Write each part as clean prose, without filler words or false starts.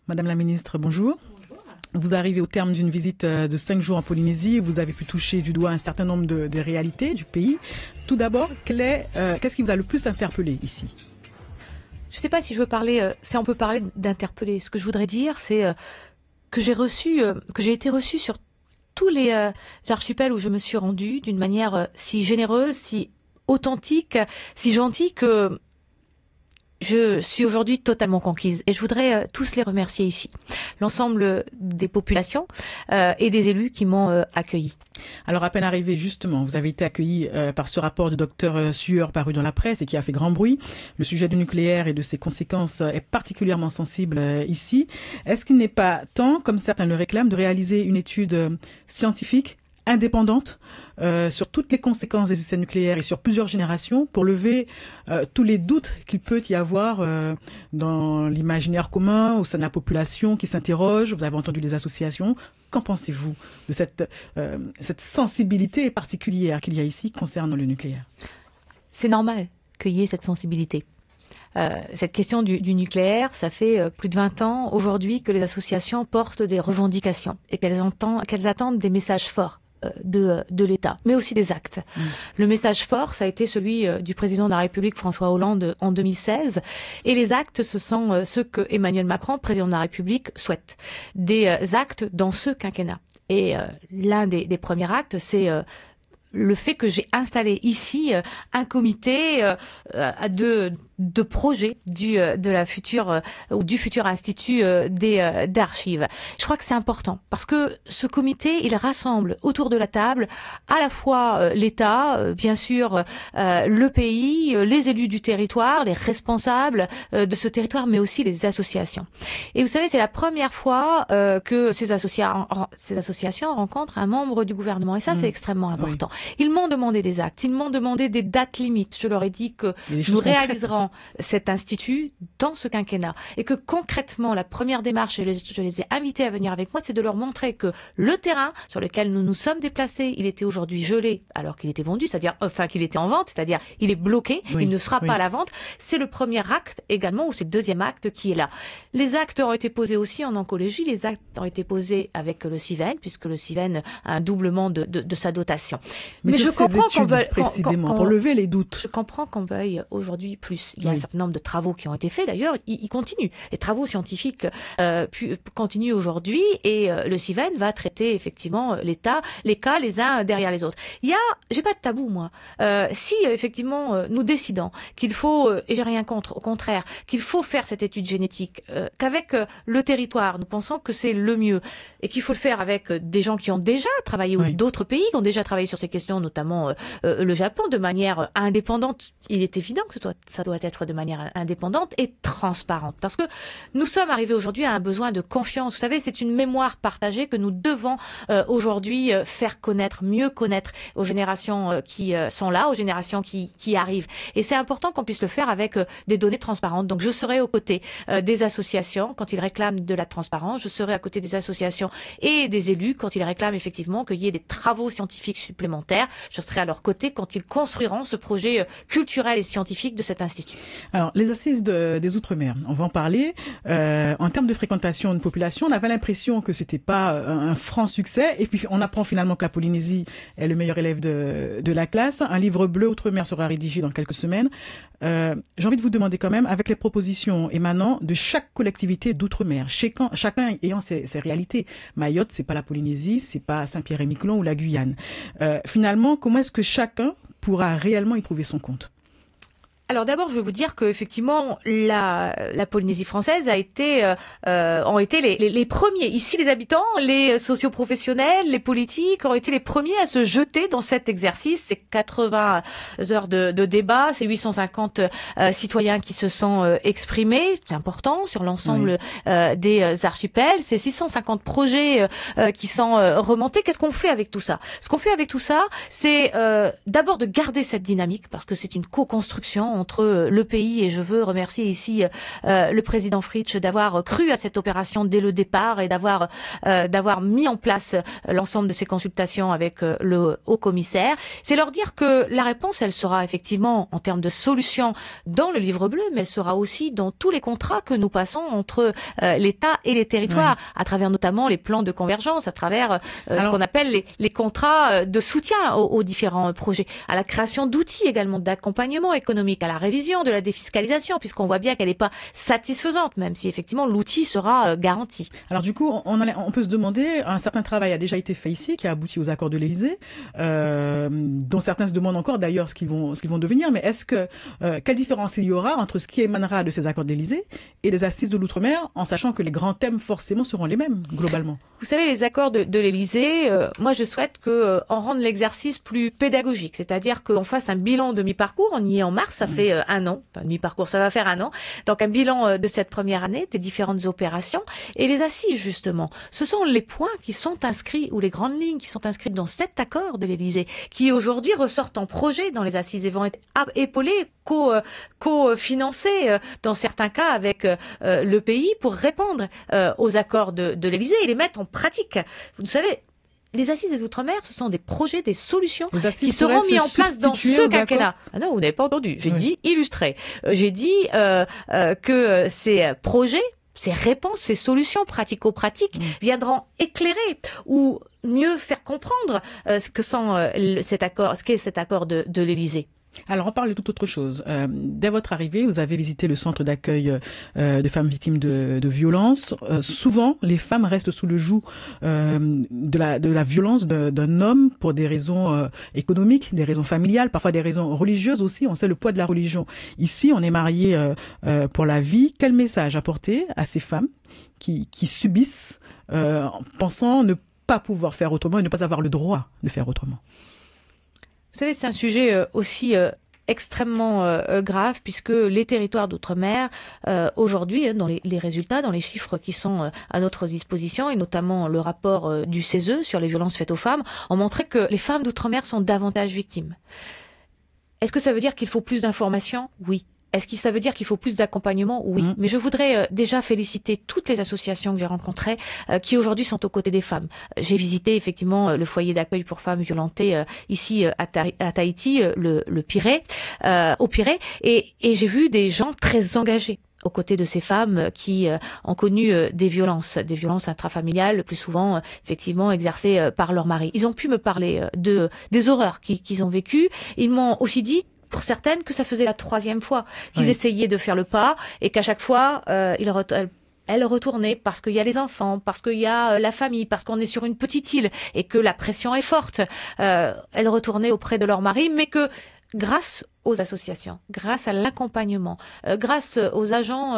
Madame la ministre, bonjour. Vous arrivez au terme d'une visite de 5 jours en Polynésie. Vous avez pu toucher du doigt un certain nombre de réalités du pays. Tout d'abord, qu'est-ce qui vous a le plus interpellé ici? Je ne sais pas si je veux parler, si on peut parler d'interpeller. Ce que je voudrais dire, c'est que j'ai été reçue sur tous les archipels où je me suis rendue d'une manière si généreuse, si authentique, si gentille que je suis aujourd'hui totalement conquise et je voudrais tous les remercier ici, l'ensemble des populations et des élus qui m'ont accueilli. Alors à peine arrivé justement, vous avez été accueilli par ce rapport du docteur Sueur paru dans la presse et qui a fait grand bruit. Le sujet du nucléaire et de ses conséquences est particulièrement sensible ici. Est-ce qu'il n'est pas temps, comme certains le réclament, de réaliser une étude scientifique indépendante sur toutes les conséquences des essais nucléaires et sur plusieurs générations pour lever tous les doutes qu'il peut y avoir dans l'imaginaire commun au sein de la population qui s'interroge? Vous avez entendu les associations. Qu'en pensez-vous de cette sensibilité particulière qu'il y a ici concernant le nucléaire? C'est normal qu'il y ait cette sensibilité. Cette question du nucléaire, ça fait plus de 20 ans aujourd'hui que les associations portent des revendications et qu'elles attendent des messages forts de l'État, mais aussi des actes. Le message fort, ça a été celui du président de la République François Hollande en 2016, et les actes, ce sont ceux que Emmanuel Macron, président de la République, souhaite. Des actes dans ce quinquennat. Et l'un des premiers actes, c'est le fait que j'ai installé ici un comité de projet du futur institut d'archives. Je crois que c'est important parce que ce comité, il rassemble autour de la table à la fois l'État, bien sûr, le pays, les élus du territoire, les responsables de ce territoire, mais aussi les associations. Et vous savez, c'est la première fois que ces associations rencontrent un membre du gouvernement, et ça, c'est extrêmement important. Oui. Ils m'ont demandé des actes, ils m'ont demandé des dates limites. Je leur ai dit que nous réaliserons cet institut dans ce quinquennat et que concrètement, la première démarche, je les ai invités à venir avec moi, c'est de leur montrer que le terrain sur lequel nous nous sommes déplacés, il était aujourd'hui gelé alors qu'il était vendu, c'est-à-dire, qu'il était en vente, c'est-à-dire il est bloqué, il ne sera pas à la vente. C'est le premier acte également, ou c'est le deuxième acte qui est là. Les actes ont été posés aussi en oncologie, les actes ont été posés avec le CIVEN, puisque le CIVEN a un doublement de sa dotation. Mais je comprends qu'on veuille précisément pour lever les doutes. Je comprends qu'on veuille aujourd'hui plus. Il y a un certain nombre de travaux qui ont été faits. D'ailleurs, ils continuent. Les travaux scientifiques continuent aujourd'hui et le CIVEN va traiter effectivement les cas les uns derrière les autres. J'ai pas de tabou moi. Si effectivement nous décidons qu'il faut, et j'ai rien contre, au contraire, qu'il faut faire cette étude génétique, qu'avec le territoire, nous pensons que c'est le mieux et qu'il faut le faire avec des gens qui ont déjà travaillé ou d'autres pays qui ont déjà travaillé sur ces questions, notamment le Japon, de manière indépendante. Il est évident que ça doit être de manière indépendante et transparente. Parce que nous sommes arrivés aujourd'hui à un besoin de confiance. Vous savez, c'est une mémoire partagée que nous devons aujourd'hui faire connaître, mieux connaître aux générations qui sont là, aux générations qui arrivent. Et c'est important qu'on puisse le faire avec des données transparentes. Donc je serai aux côtés des associations quand ils réclament de la transparence. Je serai à côté des associations et des élus quand ils réclament effectivement qu'il y ait des travaux scientifiques supplémentaires. Je serai à leur côté quand ils construiront ce projet culturel et scientifique de cet institut. Alors, les assises des Outre-mer, on va en parler. En termes de fréquentation de population, on avait l'impression que c'était pas un franc succès. Et puis, on apprend finalement que la Polynésie est le meilleur élève de la classe. Un livre bleu Outre-mer sera rédigé dans quelques semaines. J'ai envie de vous demander quand même, avec les propositions émanant de chaque collectivité d'Outre-mer, chacun ayant ses réalités. Mayotte, c'est pas la Polynésie, c'est pas Saint-Pierre-et-Miquelon ou la Guyane. Finalement, comment est-ce que chacun pourra réellement y trouver son compte? Alors d'abord, je veux vous dire que effectivement la Polynésie française ont été les premiers. Ici, les habitants, les socioprofessionnels, les politiques ont été les premiers à se jeter dans cet exercice. C'est 80 heures de débat, c'est 850 citoyens qui se sont exprimés, c'est important, sur l'ensemble des archipels. C'est 650 projets qui sont remontés. Qu'est-ce qu'on fait avec tout ça? Ce qu'on fait avec tout ça, c'est d'abord de garder cette dynamique parce que c'est une co-construction entre le pays, et je veux remercier ici le président Fritsch d'avoir cru à cette opération dès le départ et d'avoir mis en place l'ensemble de ces consultations avec le haut-commissaire. C'est leur dire que la réponse, elle sera effectivement en termes de solutions dans le livre bleu, mais elle sera aussi dans tous les contrats que nous passons entre l'État et les territoires, à travers notamment les plans de convergence, à travers ce qu'on appelle les contrats de soutien aux différents projets, à la création d'outils également d'accompagnement économique, à la révision de la défiscalisation, puisqu'on voit bien qu'elle n'est pas satisfaisante, même si effectivement l'outil sera garanti. Alors du coup, on peut se demander, un certain travail a déjà été fait ici, qui a abouti aux accords de l'Élysée, dont certains se demandent encore d'ailleurs ce qu'ils vont devenir, mais quelle différence il y aura entre ce qui émanera de ces accords de l'Élysée et des assises de l'outre-mer, en sachant que les grands thèmes forcément seront les mêmes, globalement? Vous savez, les accords de l'Élysée, moi je souhaite qu'on rende l'exercice plus pédagogique, c'est-à-dire qu'on fasse un bilan de mi-parcours. On y est en mars, ça fait un an, enfin mi-parcours, ça va faire un an, donc un bilan de cette première année, des différentes opérations, et les assises justement. Ce sont les points qui sont inscrits, ou les grandes lignes qui sont inscrites dans cet accord de l'Élysée, qui aujourd'hui ressortent en projet dans les assises et vont être épaulés, co-financés dans certains cas avec le pays pour répondre aux accords de l'Élysée et les mettre en pratique. Vous savez, les assises des Outre-mer, ce sont des projets, des solutions qui seront mis en place dans ce quinquennat. Ah non, vous n'avez pas entendu. J'ai dit illustrer. J'ai dit que ces projets, ces réponses, ces solutions pratico-pratiques viendront éclairer ou mieux faire comprendre ce qu'est cet accord de l'Élysée. Alors, on parle de toute autre chose. Dès votre arrivée, vous avez visité le centre d'accueil de femmes victimes de violences. Souvent, les femmes restent sous le joug de la violence d'un homme pour des raisons économiques, des raisons familiales, parfois des raisons religieuses aussi. On sait le poids de la religion. Ici, on est mariés pour la vie. Quel message apporter à ces femmes qui subissent, pensant ne pas pouvoir faire autrement et ne pas avoir le droit de faire autrement? Vous savez, c'est un sujet aussi extrêmement grave, puisque les territoires d'outre-mer, aujourd'hui, dans les résultats, dans les chiffres qui sont à notre disposition, et notamment le rapport du CESE sur les violences faites aux femmes, ont montré que les femmes d'outre-mer sont davantage victimes. Est-ce que ça veut dire qu'il faut plus d'informations? Oui. Est-ce que ça veut dire qu'il faut plus d'accompagnement? Oui. Mais je voudrais déjà féliciter toutes les associations que j'ai rencontrées qui aujourd'hui sont aux côtés des femmes. J'ai visité effectivement le foyer d'accueil pour femmes violentées ici à Tahiti, le Pirée, au Pirée, et j'ai vu des gens très engagés aux côtés de ces femmes qui ont connu des violences intrafamiliales, le plus souvent effectivement exercées par leur mari. Ils ont pu me parler des horreurs qu'ils ont vécues. Ils m'ont aussi dit, pour certaines, que ça faisait la 3e fois qu'ils essayaient de faire le pas, et qu'à chaque fois, elles retournaient parce qu'il y a les enfants, parce qu'il y a la famille, parce qu'on est sur une petite île et que la pression est forte. Elles retournaient auprès de leur mari, mais que grâce aux associations, grâce à l'accompagnement, grâce aux agents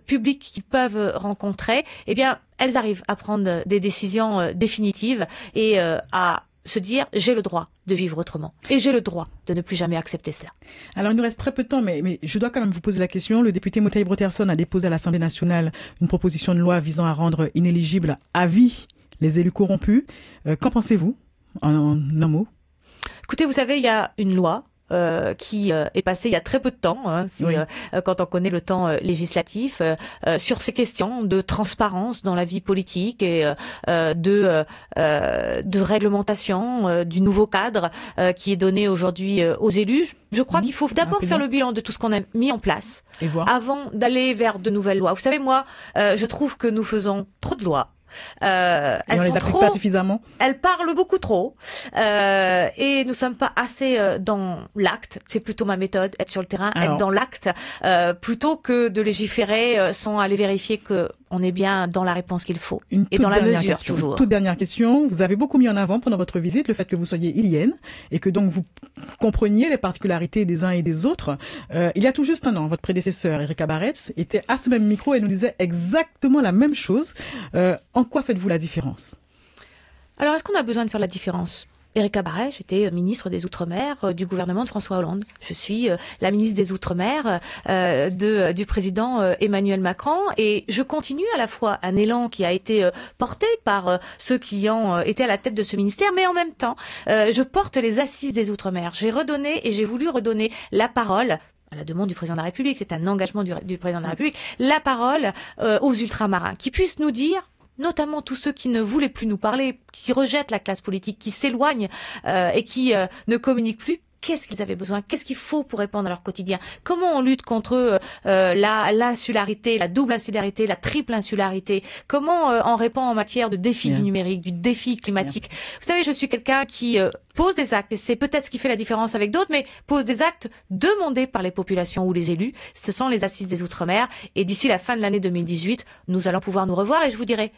publics qu'ils peuvent rencontrer, eh bien, elles arrivent à prendre des décisions définitives et à se dire j'ai le droit de vivre autrement et j'ai le droit de ne plus jamais accepter cela. Alors il nous reste très peu de temps, mais je dois quand même vous poser la question. Le député Motaï Brotherson a déposé à l'Assemblée nationale une proposition de loi visant à rendre inéligibles à vie les élus corrompus. Qu'en pensez-vous, en un mot? Écoutez, vous savez, il y a une loi qui est passé il y a très peu de temps, quand on connaît le temps législatif, sur ces questions de transparence dans la vie politique et de réglementation du nouveau cadre qui est donné aujourd'hui aux élus. Je crois qu'il faut d'abord faire le bilan de tout ce qu'on a mis en place avant d'aller vers de nouvelles lois. Vous savez, moi, je trouve que nous faisons trop de lois. Elles on les applique pas suffisamment. Elles parlent beaucoup trop et nous sommes pas assez dans l'acte. C'est plutôt ma méthode, être sur le terrain, être dans l'acte, plutôt que de légiférer sans aller vérifier que on est bien dans la réponse qu'il faut et dans la mesure toujours. Toute dernière question, vous avez beaucoup mis en avant pendant votre visite le fait que vous soyez ilienne et que donc vous compreniez les particularités des uns et des autres. Il y a tout juste un an, votre prédécesseur Erika Baretz était à ce même micro et nous disait exactement la même chose. En quoi faites-vous la différence? Alors, est-ce qu'on a besoin de faire la différence? Erika Baretz était ministre des Outre-mer du gouvernement de François Hollande. Je suis la ministre des Outre-mer du président Emmanuel Macron, et je continue à la fois un élan qui a été porté par ceux qui ont été à la tête de ce ministère, mais en même temps, je porte les assises des Outre-mer. J'ai redonné et j'ai voulu redonner la parole à la demande du président de la République, c'est un engagement du président de la République, la parole aux ultramarins, qui puissent nous dire, notamment tous ceux qui ne voulaient plus nous parler, qui rejettent la classe politique, qui s'éloignent et qui ne communiquent plus, qu'est-ce qu'ils avaient besoin, qu'est-ce qu'il faut pour répondre à leur quotidien, comment on lutte contre l'insularité, la double insularité, la triple insularité, comment on répond en matière de défi du numérique, du défi climatique. Vous savez, je suis quelqu'un qui pose des actes, et c'est peut-être ce qui fait la différence avec d'autres, mais pose des actes demandés par les populations ou les élus. Ce sont les assises des Outre-mer, et d'ici la fin de l'année 2018, nous allons pouvoir nous revoir, et je vous dirai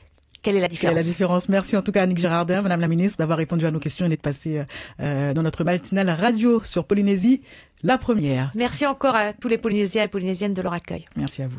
quelle est la différence. Quelle est la différence? Merci en tout cas Annick Girardin, Madame la Ministre, d'avoir répondu à nos questions et d'être passée dans notre matinale radio sur Polynésie, la première. Merci encore à tous les Polynésiens et Polynésiennes de leur accueil. Merci à vous.